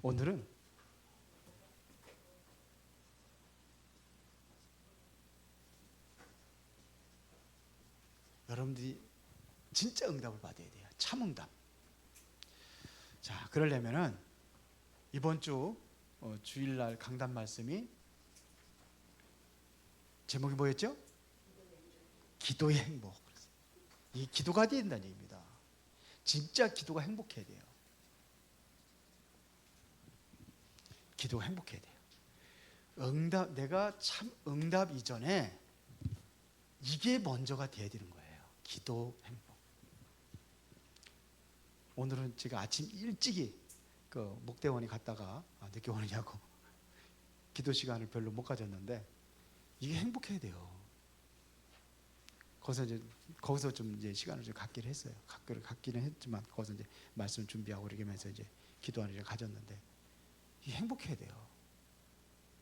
오늘은 여러분들이 진짜 응답을 받아야 돼요. 참 응답. 자, 그러려면은 이번 주 주일날 강단 말씀이 제목이 뭐였죠? 기도의 행복. 이 기도가 돼야 된다는 얘기입니다. 진짜 기도가 행복해야 돼요. 기도가 행복해야 돼요. 내가 참 응답 이전에 이게 먼저가 돼야 되는 거예요. 기도 행복. 오늘은 제가 아침 일찍이 그 목대원에 갔다가 늦게 오느냐고 기도 시간을 별로 못 가졌는데 이게 행복해야 돼요. 거기서 좀 이제 시간을 좀 갖기를 했어요. 갖기는 했지만 거기서 이제 말씀 준비하고 이러면서 이제 기도하는 시간 가졌는데 이게 행복해야 돼요.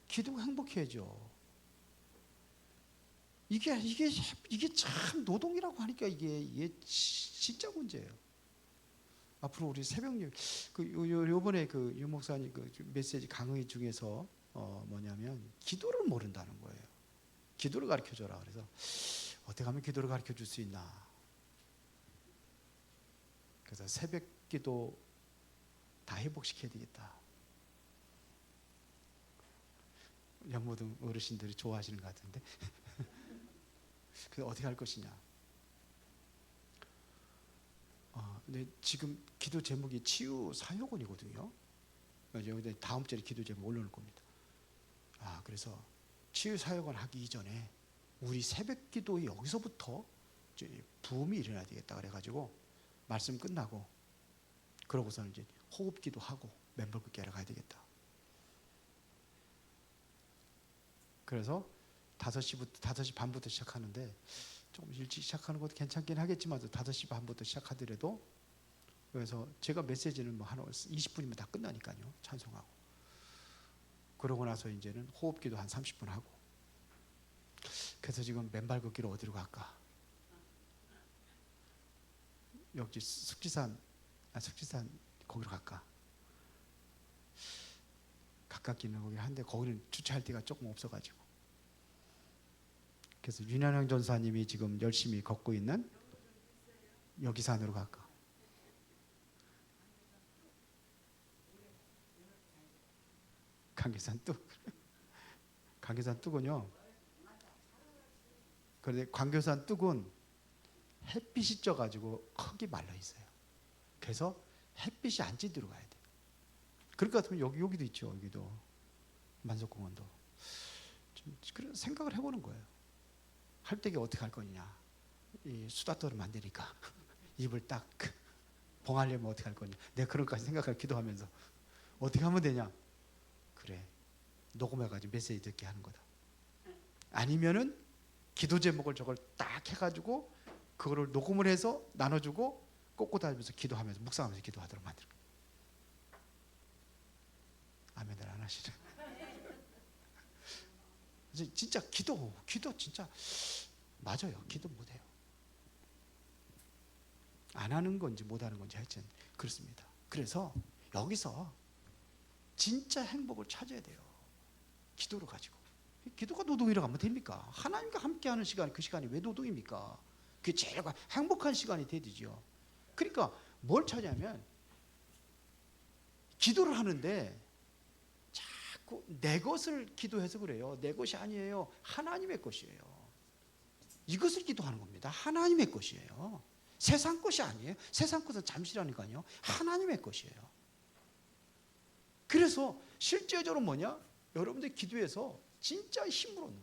기도가 행복해야죠. 이게 참 노동이라고 하니까 이게 진짜 문제예요. 앞으로 우리 새벽녘 요번에 그 유 목사님 그 메시지 강의 중에서 뭐냐면 기도를 모른다는 거예요. 기도를 가르쳐 줘라. 그래서 어떻게 하면 기도를 가르쳐 줄 수 있나? 그래서 새벽 기도 다 회복시켜야 되겠다. 영모등 어르신들이 좋아하시는 것 같은데. 그래서 어떻게 할 것이냐? 근데 지금 기도 제목이 치유 사역원이거든요. 여기 다음 주에 기도 제목 올려놓을 겁니다. 그래서 치유 사역원 하기 이전에 우리 새벽 기도에 여기서부터 부음이 일어나야 되겠다 그래가지고 말씀 끝나고 그러고서는 이제 호흡 기도하고 맨발 걷기 하러 가야 되겠다. 그래서 5시 반부터 시작하는데 조금 일찍 시작하는 것도 괜찮긴 하겠지만 5시 반부터 시작하더라도 그래서 제가 메시지는 뭐 한 20분이면 다 끝나니까요. 찬송하고 그러고 나서 이제는 호흡기도 한 30분 하고 그래서 지금 맨발 걷기로 어디로 갈까? 여기 숙지산 거기로 갈까? 가깝게 있는 거긴 한데 거기는 주차할 데가 조금 없어가지고 그래서 윤현영 전사님이 지금 열심히 걷고 있는 여기산으로 갈까? 강계산 뚝은요. 그런데 광교산 뚝은 햇빛이 쪄가지고 흙이 말라 있어요. 그래서 햇빛이 안 찌들어 가야 돼. 그럴 것 같으면 여기도 있죠. 여기도 만석공원도 좀 그런 생각을 해보는 거예요. 할때기 어떻게 할 거냐? 이 수다떠를 만드니까 입을 딱 봉하려면 어떻게 할 거냐? 내가 그런 것까지 생각을 기도하면서 어떻게 하면 되냐? 그래, 녹음해가지고 메시지 듣게 하는 거다. 아니면은 기도 제목을 저걸 딱 해가지고 그거를 녹음을 해서 나눠주고 꽂고다니면서 기도하면서 묵상하면서 기도하도록 만들 거예요. 아멘을 안 하시네. 진짜 기도 진짜 맞아요. 기도 못해요. 안 하는 건지 못 하는 건지 하여튼 그렇습니다. 그래서 여기서 진짜 행복을 찾아야 돼요. 기도를 가지고. 기도가 노동이라고 하면 됩니까? 하나님과 함께하는 시간, 그 시간이 왜 노동입니까? 그게 제일 행복한 시간이 돼야 되죠. 그러니까 뭘 찾냐면 기도를 하는데 자꾸 내 것을 기도해서 그래요. 내 것이 아니에요. 하나님의 것이에요. 이것을 기도하는 겁니다. 하나님의 것이에요. 세상 것이 아니에요. 세상 것은 잠시라니까요. 하나님의 것이에요. 그래서 실제적으로 뭐냐? 여러분들 기도해서 진짜 힘으로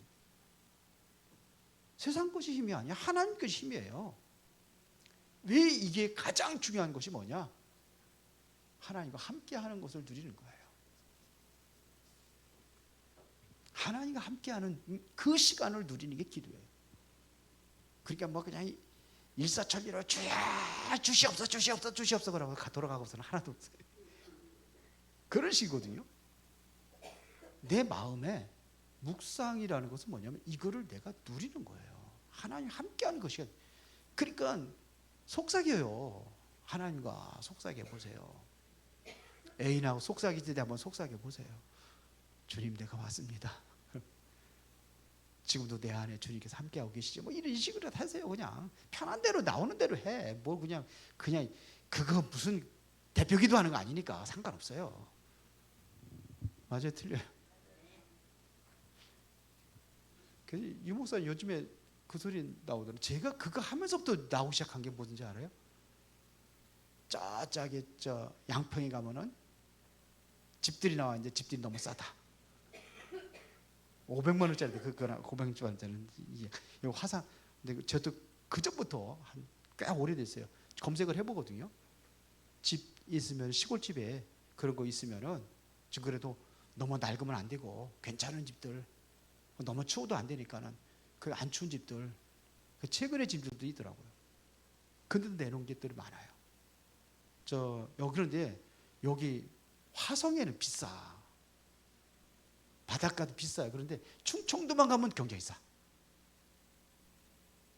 세상 것이 힘이 아니야. 하나님 것이 힘이에요. 왜 이게 가장 중요한 것이 뭐냐? 하나님과 함께하는 것을 누리는 거예요. 하나님과 함께하는 그 시간을 누리는 게 기도예요. 그러니까 뭐 그냥 일사천리로 주시옵소서 그러고 돌아가고서는 하나도 없어요. 그런 식이거든요. 내 마음에 묵상이라는 것은 뭐냐면 이거를 내가 누리는 거예요. 하나님 함께하는 것이. 그러니까 속삭여요. 하나님과 속삭여 보세요. 애인하고 속삭이질 때 한번 속삭여 보세요. 주님, 내가 왔습니다. 지금도 내 안에 주님께서 함께하고 계시죠. 뭐 이런 식으로 하세요. 그냥 편한 대로 나오는 대로 해. 뭐 그냥 그거 무슨 대표기도 하는 거 아니니까 상관없어요. 맞아요, 틀려요. 유 목사님 요즘에 그 소리 나오더라고요. 제가 그거 하면서부터 나오기 시작한 게 뭔지 알아요? 저기 양평에 가면은 집들이 나와. 이제 집들이 너무 싸다. 500만 원짜리 그거나 500만 원짜리는 이 화상. 근데 저도 그 전부터 꽤 오래됐어요. 검색을 해보거든요. 집 있으면 시골집에 그런 거 있으면은 지금 그래도 너무 낡으면 안 되고 괜찮은 집들, 너무 추워도 안 되니까는 그 안 추운 집들, 그 최근의 집들도 있더라고요. 근데도 내놓은 것들이 많아요. 그런데 여기 화성에는 비싸. 바닷가도 비싸요. 그런데 충청도만 가면 굉장히 싸.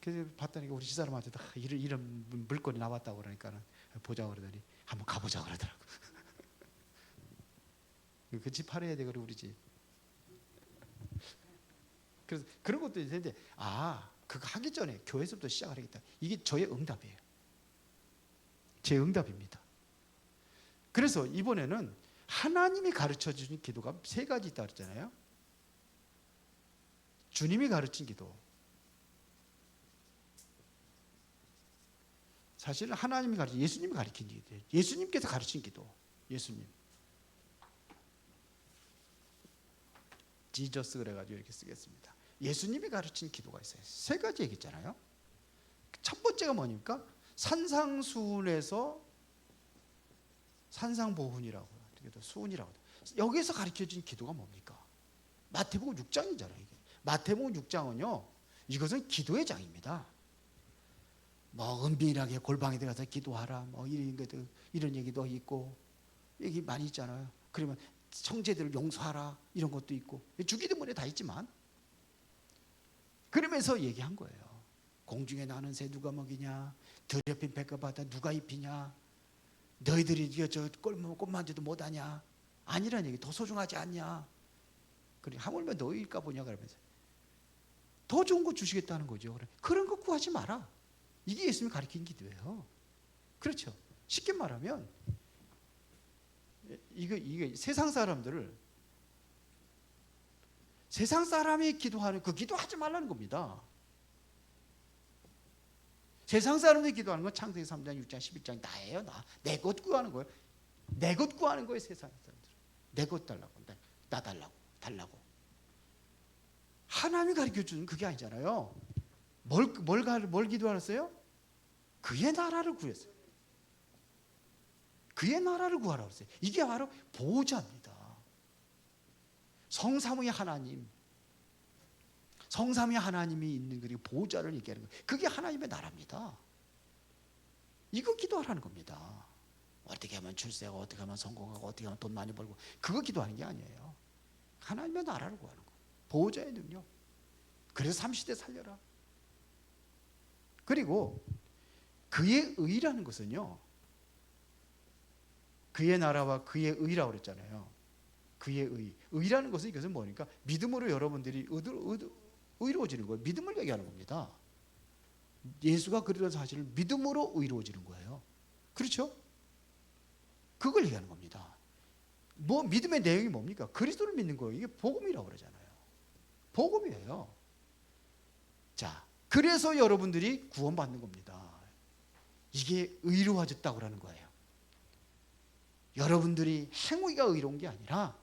그래서 봤더니 우리 집사람한테도 이런 물건이 나왔다고 그러니까는 보자고 그러더니 한번 가보자고 그러더라고. 그 집 팔아야 돼, 그리고 우리 집. 그래서 그런 것도 있는데, 그거 하기 전에 교회에서부터 시작을 하겠다. 이게 저의 응답이에요. 제 응답입니다. 그래서 이번에는 하나님이 가르쳐 주신 기도가 3가지 있다고 그랬잖아요. 주님이 가르친 기도. 사실은 하나님이 예수님이 가르친 기도예요. 예수님께서 가르친 기도. 예수님. 지저스 그래가지고 이렇게 쓰겠습니다. 예수님이 가르친 기도가 있어요. 3가지 얘기했잖아요. 첫 번째가 뭐니까 산상수훈에서 산상보훈이라고, 수훈이라고. 여기서 가르쳐진 기도가 뭡니까? 마태복음 6장이잖아요. 이게. 마태복음 6장은요, 이것은 기도의 장입니다. 뭐 은밀하게 골방에 들어가서 기도하라, 뭐 이런 얘기도 있고, 얘기 많이 있잖아요. 그러면 형제들을 용서하라, 이런 것도 있고, 주기도문에 다 있지만, 그러면서 얘기한 거예요. 공중에 나는 새 누가 먹이냐, 더럽힌 백합바다 누가 입히냐, 너희들이 저 꽃만져도 못하냐, 아니란 얘기. 더 소중하지 않냐. 그래, 하물며 너희일까 보냐 그러면서 더 좋은 거 주시겠다는 거죠. 그런 거 구하지 마라. 이게 예수님이 가르친 기도예요. 그렇죠. 쉽게 말하면 이게 세상 사람이 기도하는 그 기도하지 말라는 겁니다. 세상 사람들이 기도하는 건 창세기 3장, 6장, 11장 나예요. 내 것 구하는 거예요. 내 것 구하는 거예요. 세상 사람들은. 내 것 달라고. 나 달라고. 하나님이 가르쳐주는 그게 아니잖아요. 뭘 기도하랬어요? 그의 나라를 구했어요. 그의 나라를 구하라고 했어요. 이게 바로 보호자입니다. 성삼위의 하나님. 성삼위 하나님이 있는 그리고 보호자를 얘기하는 거예요. 그게 하나님의 나라입니다. 이거 기도하라는 겁니다. 어떻게 하면 출세하고, 어떻게 하면 성공하고, 어떻게 하면 돈 많이 벌고, 그거 기도하는 게 아니에요. 하나님의 나라를 구하는 거예요. 보호자의 능력. 그래서 삼시대 살려라. 그리고 그의 의라는 것은요, 그의 나라와 그의 의라고 그랬잖아요. 그의 의라는 것은 이것은 뭐니까 믿음으로 여러분들이 의로워지는 거예요. 믿음을 얘기하는 겁니다. 예수가 그런 사실을 믿음으로 의로워지는 거예요. 그렇죠? 그걸 얘기하는 겁니다. 뭐 믿음의 내용이 뭡니까? 그리스도를 믿는 거예요. 이게 복음이라고 그러잖아요. 복음이에요. 자, 그래서 여러분들이 구원받는 겁니다. 이게 의로워졌다고 그러는 거예요. 여러분들이 행위가 의로운 게 아니라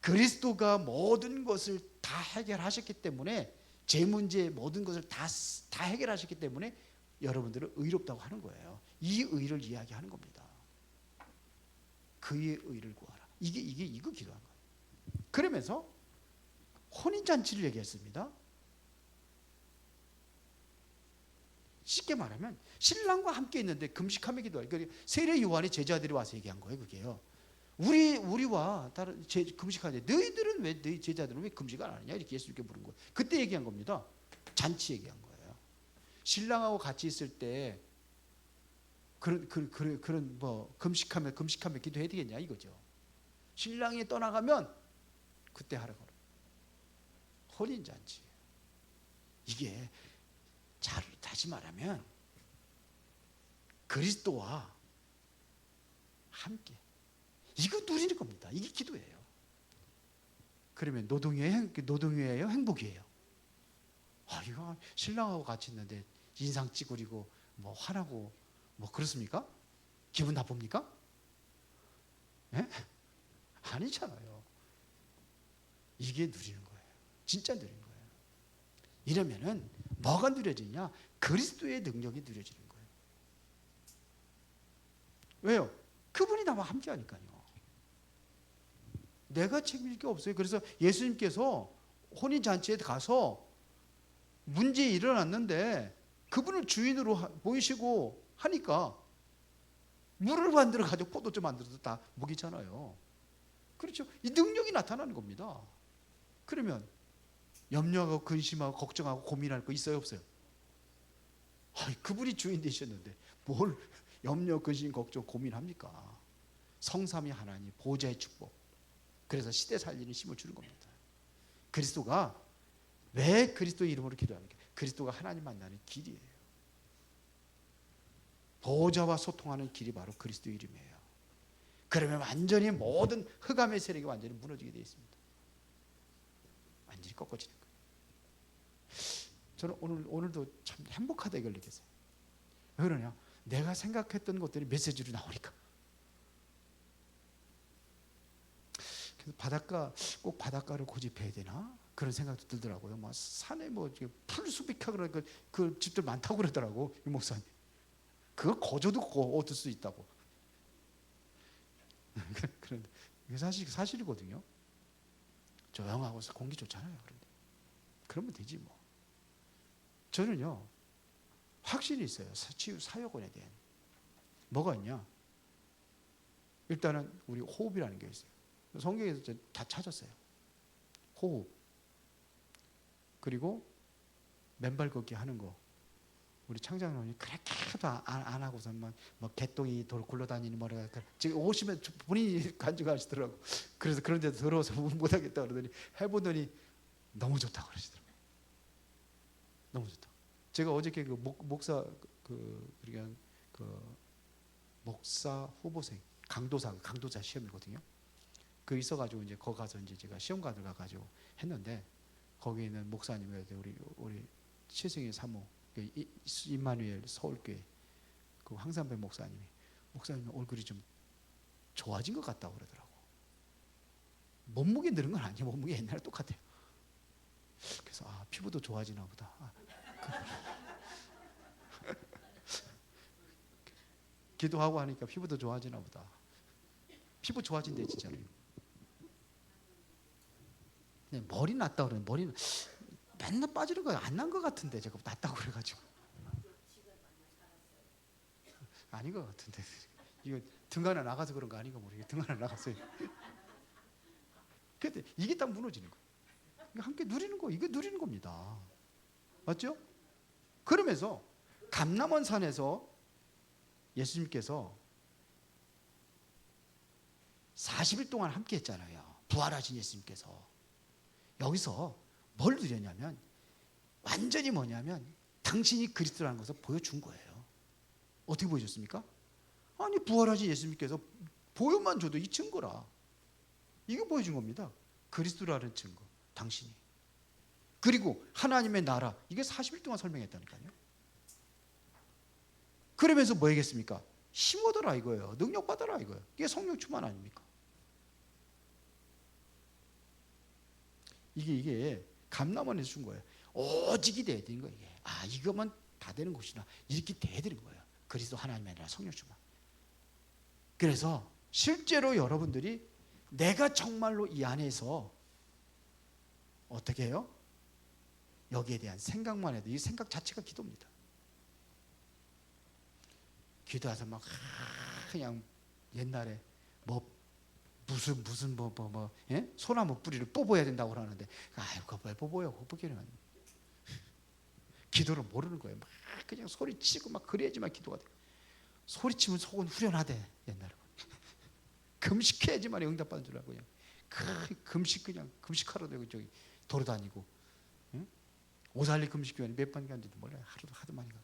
그리스도가 모든 것을 다 해결하셨기 때문에, 제 문제 모든 것을 다 해결하셨기 때문에 여러분들은 의롭다고 하는 거예요. 이 의를 이야기하는 겁니다. 그의 의를 구하라. 이거 기도한 거예요. 그러면서 혼인잔치를 얘기했습니다. 쉽게 말하면 신랑과 함께 있는데 금식하며 기도하라. 세례 요한의 제자들이 와서 얘기한 거예요. 그게요. 우리와 다른 금식하는데 너희들은 왜, 너희 제자들은 왜 금식 안 하느냐, 이렇게 예수님께 물은 거예요. 그때 얘기한 겁니다. 잔치 얘기한 거예요. 신랑하고 같이 있을 때 그런 뭐 금식하며 기도해야 되겠냐 이거죠. 신랑이 떠나가면 그때 하라고. 혼인잔치. 이게 다시 말하면 그리스도와 함께 이거 누리는 겁니다. 이게 기도예요. 그러면 노동이에요, 행복이에요? 이거 신랑하고 같이 있는데 인상 찌그리고 뭐 화나고 뭐 그렇습니까? 기분 나쁩니까? 예? 아니잖아요. 이게 누리는 거예요. 진짜 누리는 거예요. 이러면은 뭐가 누려지냐? 그리스도의 능력이 누려지는 거예요. 왜요? 그분이 나와 함께 하니까요. 내가 책임질 게 없어요. 그래서 예수님께서 혼인잔치에 가서 문제 일어났는데 그분을 주인으로 보이시고 하니까 물을 만들어 가지고 포도주 만들어도 다 먹이잖아요. 그렇죠. 이 능력이 나타나는 겁니다. 그러면 염려하고 근심하고 걱정하고 고민할 거 있어요, 없어요? 그분이 주인 되셨는데 뭘 염려, 근심, 걱정, 고민합니까? 성삼위 하나님 보좌의 축복. 그래서 시대 살리는 힘을 주는 겁니다. 그리스도가 왜 그리스도의 이름으로 기도합니까? 그리스도가 하나님 만나는 길이에요. 보좌와 소통하는 길이 바로 그리스도의 이름이에요. 그러면 완전히 모든 흑암의 세력이 완전히 무너지게 되어 있습니다. 완전히 꺾어지는 거예요. 저는 오늘도 참 행복하다 이걸 느꼈어요. 왜 그러냐? 내가 생각했던 것들이 메시지로 나오니까. 그래서 꼭 바닷가를 고집해야 되나? 그런 생각도 들더라고요. 뭐 산에 뭐 풀숲이카 그러니까 그 집들 많다고 그러더라고 이 목사님. 그거 거저도 얻을 수 있다고. 그런데 이게 사실이거든요. 조용하고 공기 좋잖아요. 그런데 그러면 되지 뭐. 저는요 확신이 있어요. 치유 사역원에 대한. 뭐가 있냐? 일단은 우리 호흡이라는 게 있어요. 성경에서 다 찾았어요. 호흡. 그리고 맨발 걷기 하는 거. 우리 창장님이 그렇게도 안 하고서만 뭐 개똥이 굴러다니는 머리가 지금 오시면 본인이 간증하시더라고. 그래서 그런 데도 더러워서 못하겠다 그러더니 해보더니 너무 좋다고 그러시더라고요. 너무 좋다. 제가 어저께 그 목사 그러니까 그 목사 후보생 강도자 시험이거든요. 그 있어가지고 이제 거기 가서 이제 제가 시험관을 가가지고 했는데 거기 있는 목사님이 우리 최승희 사모 임마누엘 서울교회 그 황산배 목사님 얼굴이 좀 좋아진 것 같다고 그러더라고. 몸무게 늘은 건 아니에요. 몸무게 옛날에 똑같아요. 그래서 피부도 좋아지나 보다. 기도하고 하니까 피부도 좋아지나 보다. 피부 좋아진대 진짜로. 머리 났다 그러는 머리는 맨날 빠지는 거야. 안 난 것 같은데 제가 났다고 그래가지고 아닌 것 같은데 이거 등간에 나가서 그런 거 아닌가 모르겠어요. 등간에 나갔어요. 근데 이게 딱 무너지는 거예요. 함께 누리는 거 이게 누리는 겁니다. 맞죠? 그러면서 감람원 산에서 예수님께서 40일 동안 함께 했잖아요. 부활하신 예수님께서. 여기서 뭘 누렸냐면 완전히 뭐냐면 당신이 그리스도라는 것을 보여준 거예요. 어떻게 보여줬습니까? 아니 부활하신 예수님께서 보여만 줘도 이 증거라. 이거 보여준 겁니다. 그리스도라는 증거. 당신이. 그리고 하나님의 나라. 이게 40일 동안 설명했다니까요. 그러면서 뭐 하겠습니까? 힘 얻어라 이거예요. 능력 받아라 이거예요. 이게 성령 충만 아닙니까? 이게 감람원에서 준 거예요. 오직이 돼야 되는 거예요. 이거만 다 되는 것이나 이렇게 돼야 되는 거예요. 그리스도 하나님이 아니라 성령 충만. 그래서 실제로 여러분들이 내가 정말로 이 안에서 어떻게 해요? 여기에 대한 생각만 해도 이 생각 자체가 기도입니다. 기도해서 막 그냥 옛날에 무슨 예? 소나무 뿌리를 뽑아야 된다고 그러는데 그거 왜 뽑아요? 뽑기는 기도를 모르는 거예요. 막 그냥 소리치고 막 그래야지만 기도가 돼. 소리치면 속은 후련하대. 옛날에 금식해야지만 응답받는 줄 알고 그냥 금식 그냥 금식하러 되고 저기 돌아다니고, 응? 오살리 금식교회 몇 번 갔는지도 몰라요. 하도 많이 가.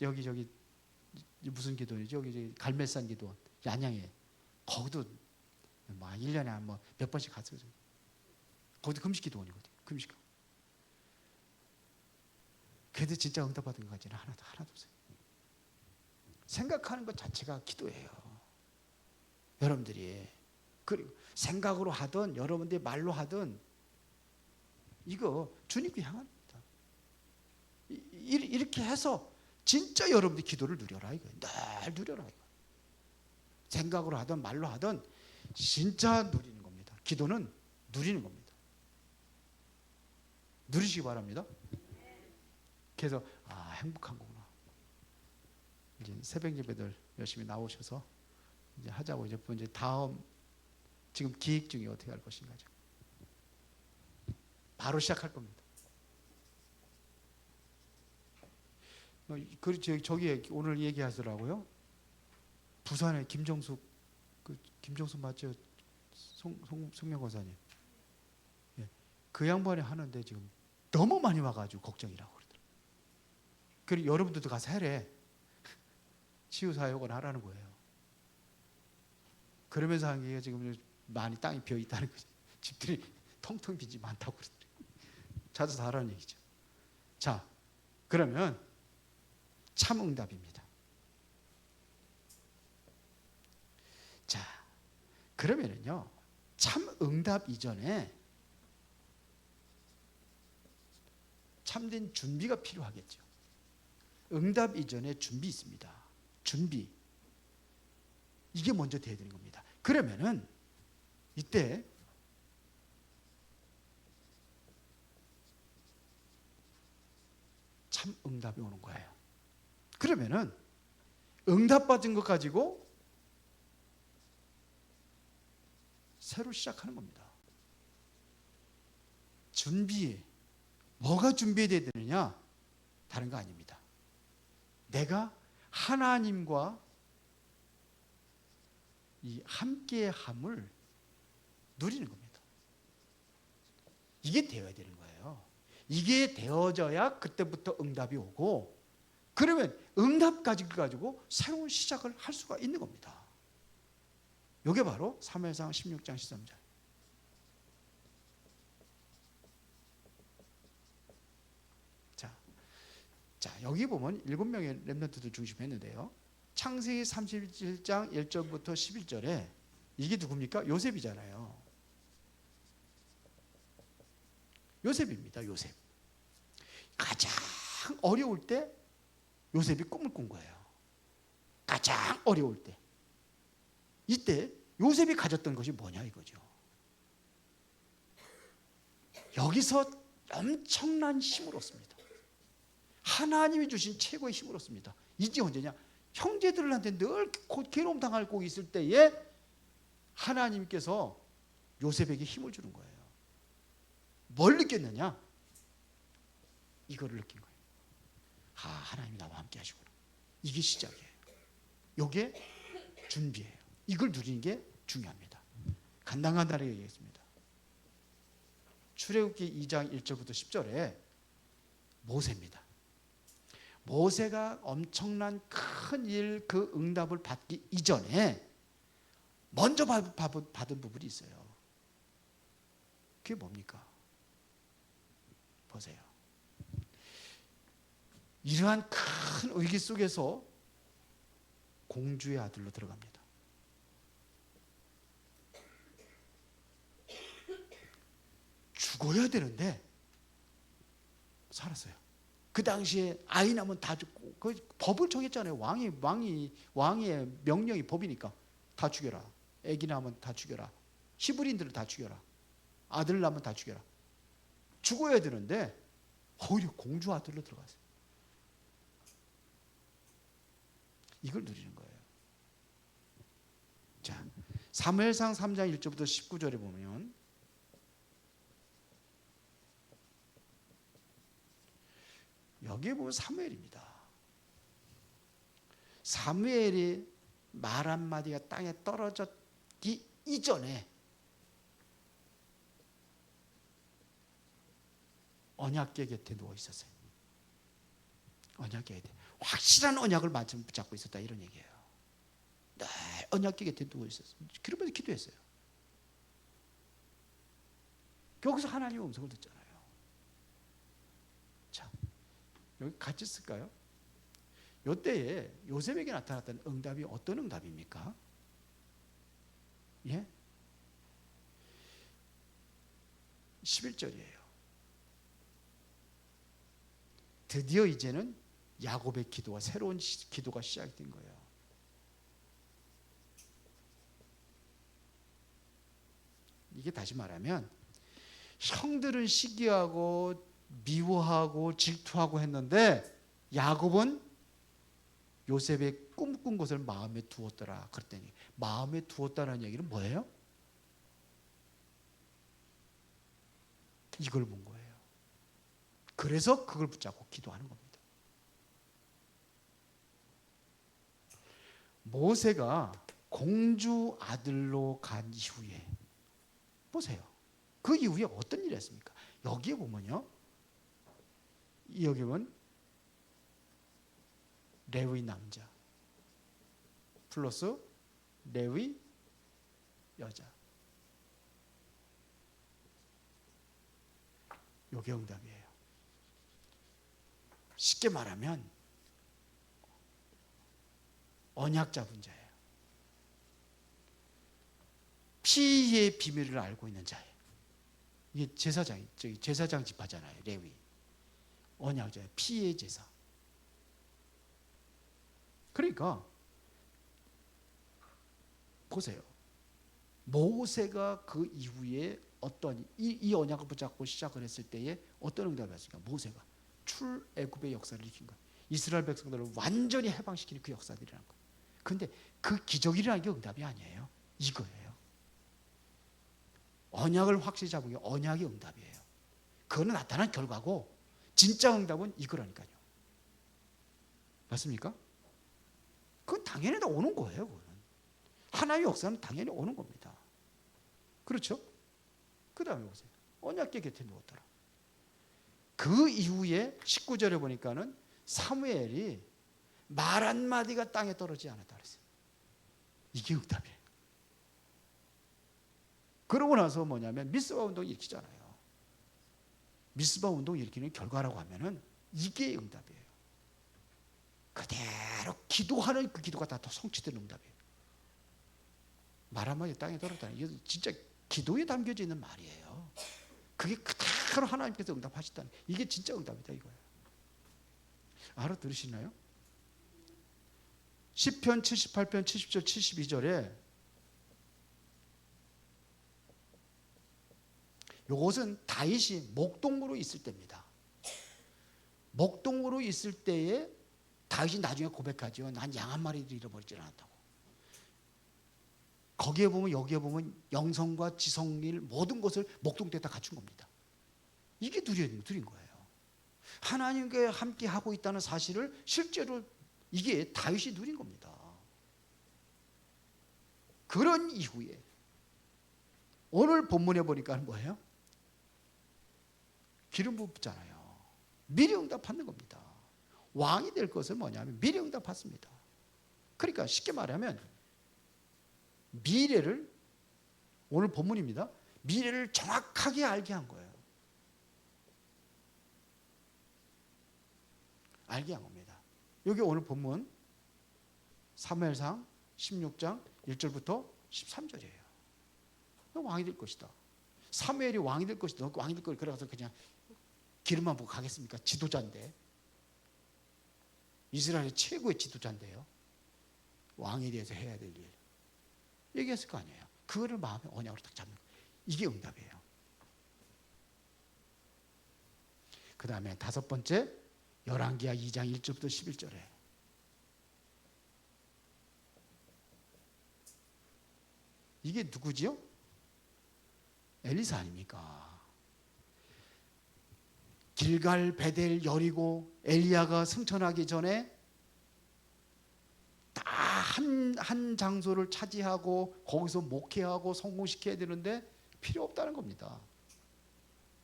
여기 무슨 기도원이죠? 여기 갈매산 기도원 양양에 거기도 뭐 1년에 뭐 몇 번씩 갔어요. 거기도 금식 기도원이거든요. 금식. 그래도 진짜 응답받은 것 같지는 하나도 없어요. 생각하는 것 자체가 기도예요. 여러분들이 그리고 생각으로 하든 여러분들이 말로 하든 이거 주님께 향합니다. 이렇게 해서 진짜 여러분들이 기도를 누려라 이거. 늘 누려라 이거. 생각으로 하든 말로 하든 진짜 누리는 겁니다. 기도는 누리는 겁니다. 누리시기 바랍니다. 그래서 행복한 거구나. 이제 새벽 예배들 열심히 나오셔서 이제 하자고 이제 다음 지금 기획 중에 어떻게 할 것인가죠. 바로 시작할 겁니다. 저기 오늘 얘기하더라고요. 부산에 김정숙 맞죠? 송명거사님. 예. 그 양반이 하는데 지금 너무 많이 와가지고 걱정이라고 그러더라고요. 그리고 여러분들도 가서 해래. 치유사역을 하라는 거예요. 그러면서 한 게 지금 많이 땅이 비어 있다는 거죠. 집들이 텅텅 빈지 많다고 그러더라고요. 찾아서 하라는 얘기죠. 자, 그러면 참 응답입니다. 자, 그러면은요, 참 응답 이전에 참된 준비가 필요하겠죠. 응답 이전에 준비 있습니다. 준비. 이게 먼저 돼야 되는 겁니다. 그러면은 이때 참 응답이 오는 거예요. 그러면은 응답 받은 것 가지고 새로 시작하는 겁니다. 준비. 뭐가 준비돼야 되느냐? 다른 거 아닙니다. 내가 하나님과 이 함께함을 누리는 겁니다. 이게 되어야 되는 거예요. 이게 되어져야 그때부터 응답이 오고, 그러면 응답까지 가지고 새로운 시작을 할 수가 있는 겁니다. 이게 바로 사무엘상 16장 13절. 자, 여기 보면 7명의 렘넌트들 중심했는데요. 창세기 37장 1절부터 11절에 이게 누굽니까? 요셉이잖아요. 요셉입니다. 요셉. 가장 어려울 때 요셉이 꿈을 꾼 거예요. 가장 어려울 때. 이때 요셉이 가졌던 것이 뭐냐 이거죠. 여기서 엄청난 힘을 얻습니다. 하나님이 주신 최고의 힘을 얻습니다. 이제 언제냐? 형제들한테 늘 괴로움 당하고 있을 때에 하나님께서 요셉에게 힘을 주는 거예요. 뭘 느꼈느냐? 이거를 느낀 거예요. 하나님이 나와 함께 하시구나. 이게 시작이에요. 이게 준비예요. 이걸 누리는 게 중요합니다. 간단하게 얘기했습니다. 출애굽기 2장 1절부터 10절에 모세입니다. 모세가 엄청난 큰 일, 그 응답을 받기 이전에 먼저 받은 부분이 있어요. 그게 뭡니까? 보세요. 이러한 큰 위기 속에서 공주의 아들로 들어갑니다. 죽어야 되는데 살았어요. 그 당시에 아이 낳으면 다 죽고, 그 법을 정했잖아요. 왕의 명령이 법이니까 다 죽여라. 아기 낳으면 다 죽여라. 히브리인들을 다 죽여라. 아들 낳으면 다 죽여라. 죽어야 되는데 오히려 공주 아들로 들어갔어요. 이걸 누리는 거예요. 자, 사무엘상 3장 1절부터 19절에 보면 여기에 보면 사무엘입니다. 사무엘이 말 한마디가 땅에 떨어졌기 이전에 언약궤 곁에 누워 있었어요. 언약궤 곁에 확실한 언약을 붙잡고 있었다, 이런 얘기예요. 늘 언약궤 곁에 누워 있었어요. 그러면서 기도했어요. 여기서 하나님의 음성을 듣잖아요. 자, 여기 같이 쓸까요? 이때에 요셉에게 나타났던 응답이 어떤 응답입니까? 예? 11절이에요. 드디어 이제는 야곱의 기도와 새로운 기도가 시작된 거예요. 이게 다시 말하면 형들은 시기하고 미워하고 질투하고 했는데 야곱은 요셉의 꿈꾼 것을 마음에 두었더라 그랬더니, 마음에 두었다는 얘기는 뭐예요? 이걸 본 거예요. 그래서 그걸 붙잡고 기도하는 겁니다. 모세가 공주 아들로 간 이후에 보세요. 그 이후에 어떤 일이 했습니까? 여기에 보면요, 여기 보면 레위 남자 플러스 레위 여자, 이게 응답이에요. 쉽게 말하면 언약 잡은 자예요. 피의 비밀을 알고 있는 자예요. 이게 제사장 지파잖아요. 레위 언약자예요. 피의 제사. 그러니까 보세요. 모세가 그 이후에 어떤 이 언약을 붙잡고 시작을 했을 때에 어떤 응답이 왔습니까? 모세가 출애굽의 역사를 일으킨 거예요. 이스라엘 백성들을 완전히 해방시키는 그 역사들이라는 거예요. 그런데 그 기적이라는 게 응답이 아니에요. 이거예요. 언약을 확실히 잡은 게 언약이 응답이에요. 그거는 나타난 결과고, 진짜 응답은 이거라니까요. 맞습니까? 그건 당연히 다 오는 거예요. 그거는. 하나님의 역사는 당연히 오는 겁니다. 그렇죠? 그 다음에 보세요. 언약궤 곁에 누웠더라. 그 이후에 19절에 보니까는 사무엘이 말 한마디가 땅에 떨어지지 않았다 그랬어요. 이게 응답이에요. 그러고 나서 뭐냐면 미스바 운동을 일으키잖아요. 미스바 운동을 일으키는 결과라고 하면은 이게 응답이에요. 그대로 기도하는 그 기도가 다 성취되는 응답이에요. 말 한마디 땅에 떨어졌다는 이게 진짜 기도에 담겨져 있는 말이에요. 그게 그대로 하나님께서 응답하셨다는, 이게 진짜 응답이다 이거예요. 알아들으시나요? 시편 78편 70절 72절에 이것은 다윗이 목동으로 있을 때입니다. 목동으로 있을 때에 다윗이 나중에 고백하죠. 난 양 한 마리를 잃어버리지 않았다고. 거기에 보면, 여기에 보면 영성과 지성일 모든 것을 목동 때다 갖춘 겁니다. 이게 누린 거예요. 하나님과 함께 하고 있다는 사실을 실제로 이게 다윗이 누린 겁니다. 그런 이후에 오늘 본문에 보니까 뭐예요? 기름 붓잖아요. 미리 응답 받는 겁니다. 왕이 될 것은 뭐냐면 미리 응답 받습니다. 그러니까 쉽게 말하면 미래를, 오늘 본문입니다. 미래를 정확하게 알게 한 거예요. 알게 한 겁니다. 여기 오늘 본문 사무엘상 16장 1절부터 13절이에요. 너 왕이 될 것이다. 사무엘이 왕이 될 것이다. 너 왕이 될 것이다. 그래서 그냥 기름만 보고 가겠습니까? 지도자인데. 이스라엘의 최고의 지도자인데요. 왕에 대해서 해야 될 일. 얘기했을 거 아니에요. 그거를 마음에 언약으로 딱 잡는 거예요. 이게 응답이에요. 그 다음에 다섯 번째, 열왕기하 2장 1절부터 11절에 이게 누구지요? 엘리사 아닙니까? 길갈, 베델, 여리고 엘리야가 승천하기 전에 한 장소를 차지하고 거기서 목회하고 성공시켜야 되는데 필요 없다는 겁니다.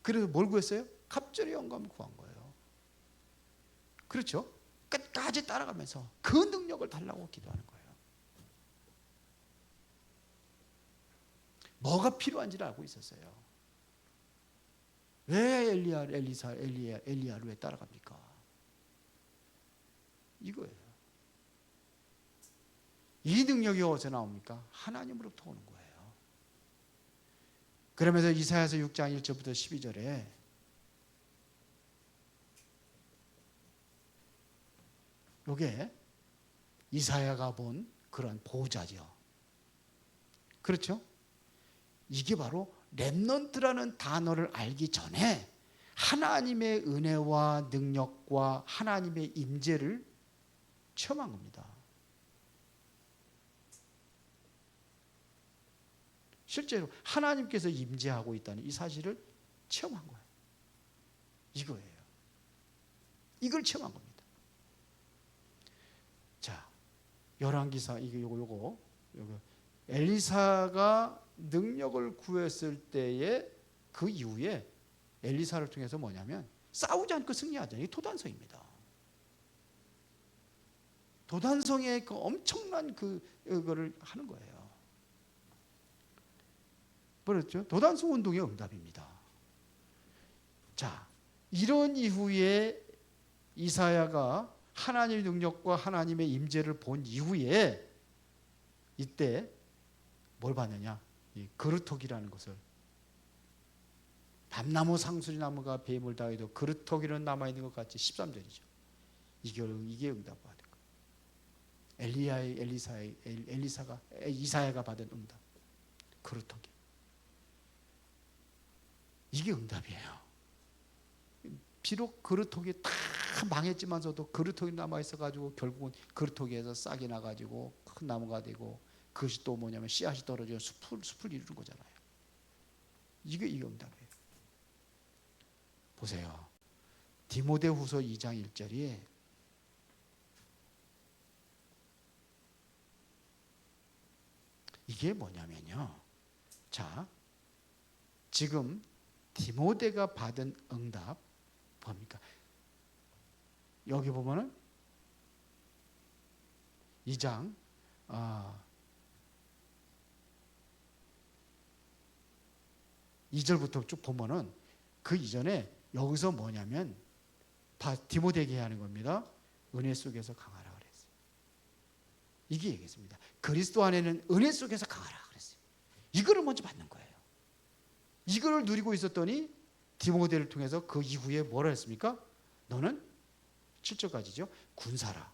그래서 뭘 구했어요? 갑절의 영감을 구한 거예요. 그렇죠? 끝까지 따라가면서 그 능력을 달라고 기도하는 거예요. 뭐가 필요한지를 알고 있었어요. 왜 엘리야를 왜 따라갑니까? 이거예요. 이 능력이 어디서 나옵니까? 하나님으로부터 오는 거예요. 그러면서 이사야서 6장 1절부터 12절에 이게 이사야가 본 그런 보호자죠. 그렇죠? 이게 바로 렘넌트라는 단어를 알기 전에 하나님의 은혜와 능력과 하나님의 임재를 체험한 겁니다. 실제로 하나님께서 임재하고 있다는 이 사실을 체험한 거예요. 이거예요. 이걸 체험한 겁니다. 자, 열왕기사 요거 엘리사가 능력을 구했을 때에 그 이후에 엘리사를 통해서 뭐냐면 싸우지 않고 승리하자니 도단성입니다. 도단성의 그 엄청난 그거를 하는 거예요. 그렇죠? 도단성 운동의 응답입니다. 자, 이런 이후에 이사야가 하나님의 능력과 하나님의 임재를 본 이후에 이때 뭘 봤느냐? 이 그루터기라는 것을, 밤나무 상수리나무가 뱀을 당해도 그루터기는 남아있는 것 같이 13절이죠. 이게 응답받은 거예요. 이사야가 받은 응답. 그루터기. 이게 응답이에요. 비록 그루터기 다 망했지만서도 그루터기 남아있어가지고 결국은 그루터기에서 싹이 나가지고 큰 나무가 되고 그것이 또 뭐냐면 씨앗이 떨어져 숲을 이루는 거잖아요. 이게 응답이에요. 보세요. 디모데후서 2장 1절에 이게 뭐냐면요. 자, 지금 디모데가 받은 응답 뭡니까? 여기 보면은 2장 2절부터 쭉 보면은 그 이전에 여기서 뭐냐면 디모데에게 하는 겁니다. 은혜 속에서 강하라 그랬어요. 이게 얘기했습니다. 그리스도 안에는 은혜 속에서 강하라 그랬어요. 이거를 먼저 받는 거예요. 이거를 누리고 있었더니 디모데를 통해서 그 이후에 뭐라 했습니까? 너는 7절까지죠. 군사라.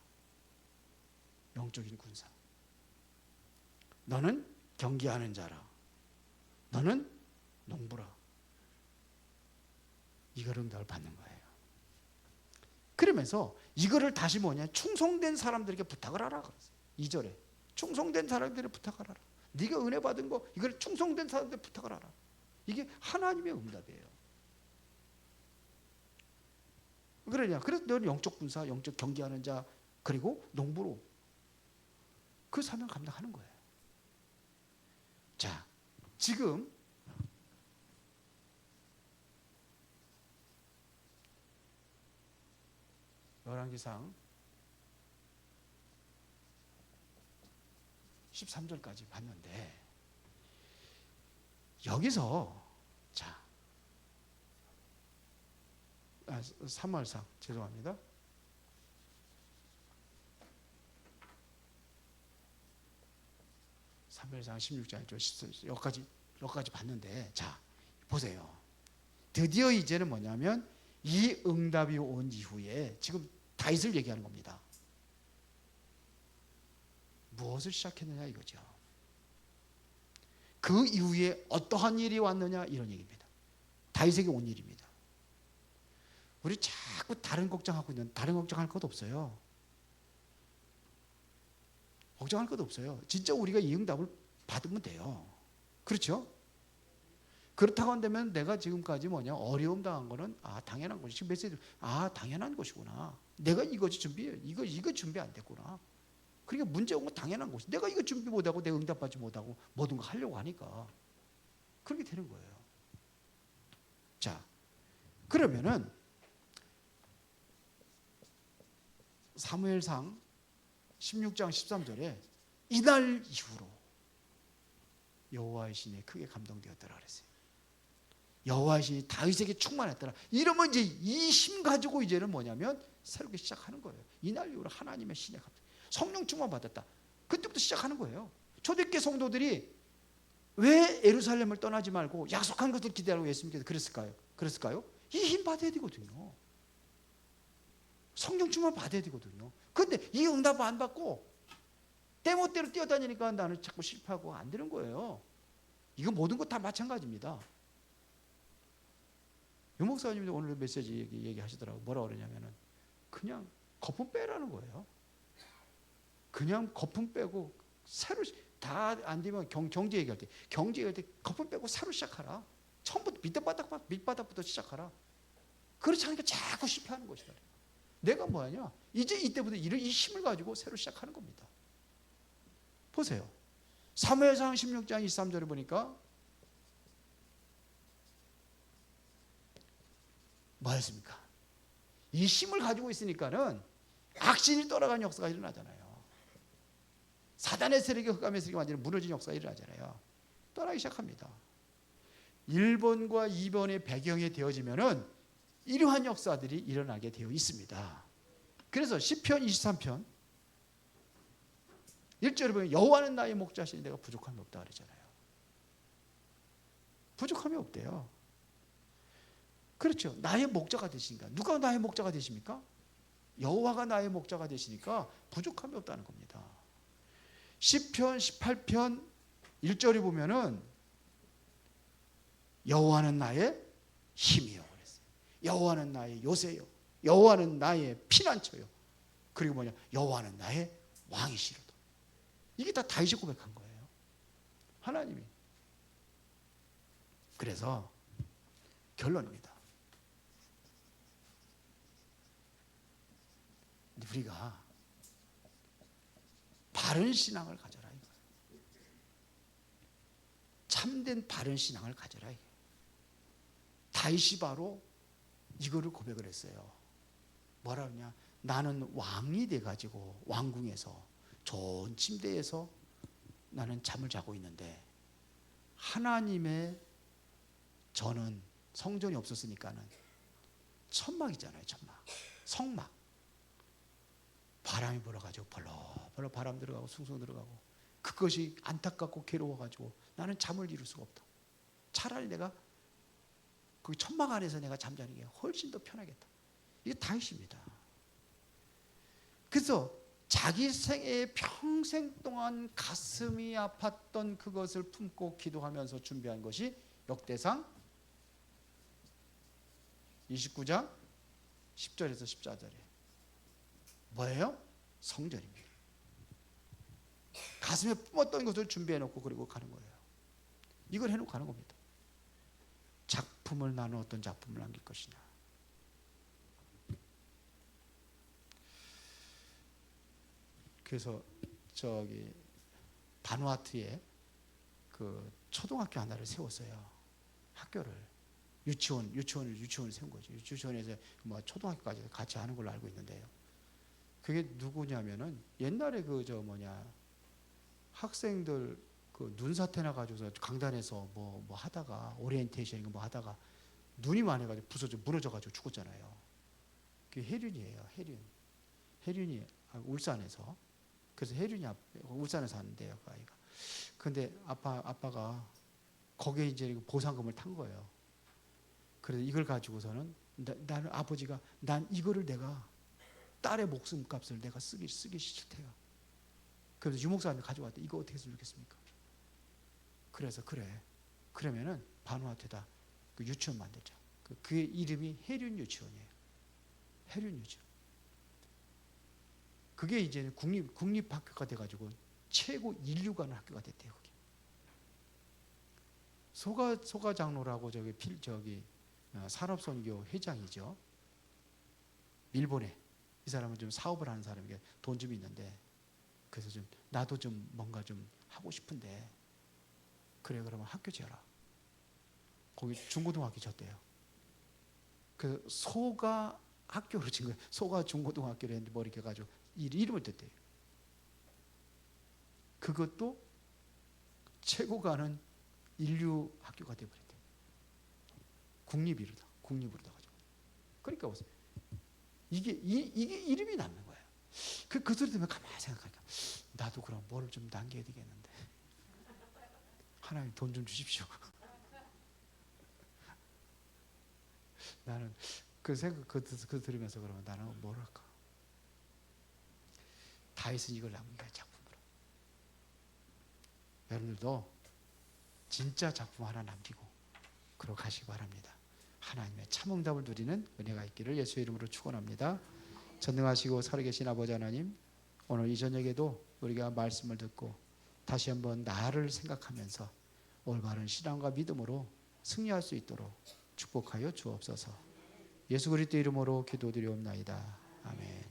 영적인 군사. 너는 경계하는 자라. 너는 농부라. 이거를 응답을 받는 거예요. 그러면서 이거를 다시 충성된 사람들에게 부탁을 하라 그랬어요. 2절에 충성된 사람들에게 부탁을 하라. 네가 은혜 받은 거 이걸 충성된 사람들에게 부탁을 하라. 이게 하나님의 응답이에요. 그러냐? 그래서 너는 영적 군사, 영적 경계하는 자, 그리고 농부로 그 사명 감당하는 거예요. 자, 지금 열왕기상 13절까지 봤는데 여기서 자, 사무엘상 죄송합니다. 사무엘상 16장 여기까지 봤는데 자, 보세요. 드디어 이제는 뭐냐면 이 응답이 온 이후에 지금 다윗을 얘기하는 겁니다. 무엇을 시작했느냐 이거죠. 그 이후에 어떠한 일이 왔느냐 이런 얘기입니다. 다윗에게 온 일입니다. 우리 자꾸 다른 걱정하고 있는, 다른 걱정할 것 없어요. 걱정할 것 없어요. 진짜 우리가 이 응답을 받으면 돼요. 그렇죠? 그렇다고 한다면 내가 지금까지 어려움 당한 거는 당연한 것이, 지금 메시지 당연한 것이구나. 내가 이것이 준비해. 이거 준비 안 됐구나. 그러니까 문제 온 건 당연한 것이. 내가 이거 준비 못하고 내가 응답받지 못하고 모든 거 하려고 하니까 그렇게 되는 거예요. 자, 그러면은 사무엘상 16장 13절에 이날 이후로 여호와의 신에 크게 감동되었더라 그랬어요. 여호와의 신이 다윗에게 충만했더라. 이러면 이제 이 힘 가지고 이제는 뭐냐면 새롭게 시작하는 거예요. 이날 이후로 하나님의 신에 감동. 성령 충만 받았다. 그때부터 시작하는 거예요. 초대교회 성도들이 왜 예루살렘을 떠나지 말고 약속한 것을 기대하고 예수님께서 그랬을까요? 이 힘 받아야 되거든요. 성령 충만 받아야 되거든요. 그런데 이 응답 안 받고 때멋대로 뛰어다니니까 나는 자꾸 실패하고 안 되는 거예요. 이거 모든 것 다 마찬가지입니다. 유 목사님도 오늘 메시지 얘기하시더라고요. 뭐라 그러냐면은 그냥 거품 빼라는 거예요. 그냥 거품 빼고 새로 다 안 되면 경제 얘기할 때 거품 빼고 새로 시작하라. 처음부터 밑바닥부터 시작하라. 그렇지 않으니까 자꾸 실패하는 것이다. 내가 뭐하냐? 이제 이때부터 이 힘을 가지고 새로 시작하는 겁니다. 보세요. 사무엘상 16장 23절을 보니까 뭐였습니까? 이 힘을 가지고 있으니까는 악신이 떠나가는 역사가 일어나잖아요. 사단의 세력이 흑암의 세력이 완전히 무너진 역사가 일어나잖아요. 떠나기 시작합니다. 1번과 2번의 배경이 되어지면은 이러한 역사들이 일어나게 되어 있습니다. 그래서 시편 23편 1절에 보면 여호와는 나의 목자시니 내가 부족함이 없다 그러잖아요. 부족함이 없대요. 그렇죠. 나의 목자가 되시니까. 누가 나의 목자가 되십니까? 여호와가 나의 목자가 되시니까 부족함이 없다는 겁니다. 시편 18편 1절에 보면은 여호와는 나의 힘이요 그랬어요. 여호와는 나의 요새요. 여호와는 나의 피난처요. 그리고 뭐냐? 여호와는 나의 왕이시로다. 이게 다 다윗이 고백한 거예요. 하나님이. 그래서 결론입니다. 우리가 바른 신앙을 가져라 이거예요. 참된 바른 신앙을 가져라 이거예요. 다윗이 바로 이거를 고백을 했어요. 뭐라 그러냐? 나는 왕이 돼가지고 왕궁에서 좋은 침대에서 나는 잠을 자고 있는데 하나님의 저는 성전이 없었으니까는 천막이잖아요. 천막, 성막. 바람이 불어가지고 벌렁벌렁 바람 들어가고 숭숭 들어가고 그것이 안타깝고 괴로워가지고 나는 잠을 이룰 수가 없다. 차라리 내가 그 천막 안에서 내가 잠자는 게 훨씬 더 편하겠다. 이게 다윗입니다. 그래서 자기 생애 평생 동안 가슴이 아팠던 그것을 품고 기도하면서 준비한 것이 역대상 29장 10절에서 14절에 뭐예요? 성전입니다. 가슴에 품었던 것을 준비해놓고 그리고 가는 거예요. 이걸 해놓고 가는 겁니다. 작품을 나누어 어떤 작품을 남길 것이냐. 그래서 저기 바누아투에 그 초등학교 하나를 세웠어요. 학교를 유치원을 세운 거죠. 유치원에서 뭐 초등학교까지 같이 하는 걸로 알고 있는데요. 그게 누구냐면은 옛날에 그 학생들 그 눈사태 나가지고서 강단에서 뭐 하다가 오리엔테이션 이거 뭐 하다가 눈이 많이 가지고 무너져가지고 죽었잖아요. 그게 혜륜이에요. 혜륜이 울산에서. 그래서 혜륜이 울산에서 사는데요, 그 아이가. 근데 아빠가 거기에 이제 보상금을 탄 거예요. 그래서 이걸 가지고서는 나는 아버지가 난 이거를 내가 딸의 목숨값을 내가 쓰기 싫대요. 그래서 유목사님이 가져왔대. 이거 어떻게 했으면 좋겠습니까? 그래서 그러면은 바누아투에다 그 유치원 만들자. 그의 이름이 혜륜 유치원이에요. 혜륜 유치원. 그게 이제 국립학교가 돼가지고 최고 인류 가는 학교가 됐대요. 거기. 소가 장로라고 저기 산업선교 회장이죠. 일본에 이 사람은 좀 사업을 하는 사람이게 돈 좀 있는데 그래서 좀 나도 좀 뭔가 좀 하고 싶은데 그래 그러면 학교 지어라. 거기 중고등학교 졌대요. 그 소가 학교로 진 거예요. 소가 중고등학교를 했는데 뭐 이렇게 해가지고 이름을 댔대요. 그것도 최고 가는 인류 학교가 되어버렸대요. 국립으로 가지고. 그러니까 보세요. 이게 이름이 남는 거예요. 그 소리 들으면 가만히 생각하니까 나도 그럼 뭘 좀 남겨야 되겠는데 하나님 돈 좀 주십시오. 나는 그 생각 그 들으면서 그러면 나는 뭘 할까? 다윗은 이걸 남긴 거예요, 작품으로. 여러분들도 진짜 작품 하나 남기고 그러고 가시기 바랍니다. 하나님의 참응답을 누리는 은혜가 있기를 예수의 이름으로 축원합니다. 전능하시고 살아계신 아버지 하나님, 오늘 이 저녁에도 우리가 말씀을 듣고 다시 한번 나를 생각하면서 올바른 신앙과 믿음으로 승리할 수 있도록 축복하여 주옵소서. 예수 그리스도 이름으로 기도드리옵나이다. 아멘.